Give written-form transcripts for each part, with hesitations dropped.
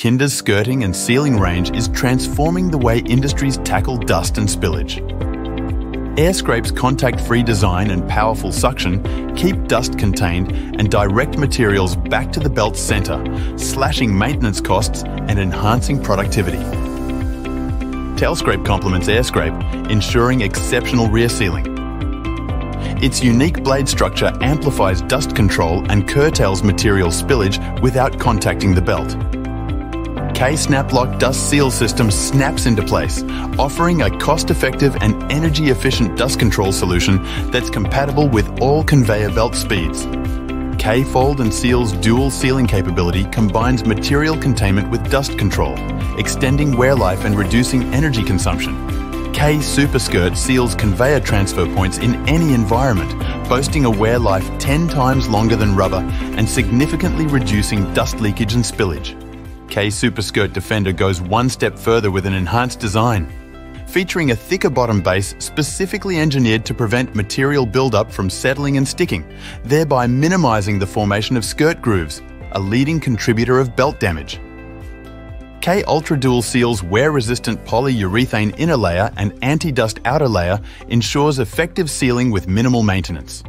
Kinder's skirting and sealing range is transforming the way industries tackle dust and spillage. AirScrape's contact-free design and powerful suction keep dust contained and direct materials back to the belt's centre, slashing maintenance costs and enhancing productivity. Tailscrape complements AirScrape, ensuring exceptional rear sealing. Its unique blade structure amplifies dust control and curtails material spillage without contacting the belt. K-Snap-Loc Dust Seal System snaps into place, offering a cost-effective and energy-efficient dust control solution that's compatible with all conveyor belt speeds. K-Fold and Seal's dual sealing capability combines material containment with dust control, extending wear life and reducing energy consumption. K-Superskirt seals conveyor transfer points in any environment, boasting a wear life 10 times longer than rubber and significantly reducing dust leakage and spillage. K-Superskirt Defender goes one step further with an enhanced design, featuring a thicker bottom base specifically engineered to prevent material buildup from settling and sticking, thereby minimizing the formation of skirt grooves, a leading contributor of belt damage. K-Ultra Dual Seal's wear-resistant polyurethane inner layer and anti-dust outer layer ensures effective sealing with minimal maintenance.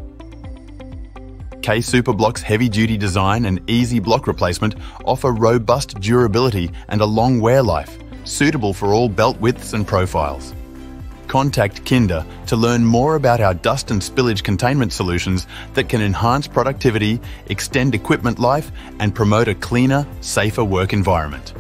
K-Superbloc's heavy-duty design and easy block replacement offer robust durability and a long wear life, suitable for all belt widths and profiles. Contact Kinder to learn more about our dust and spillage containment solutions that can enhance productivity, extend equipment life, and promote a cleaner, safer work environment.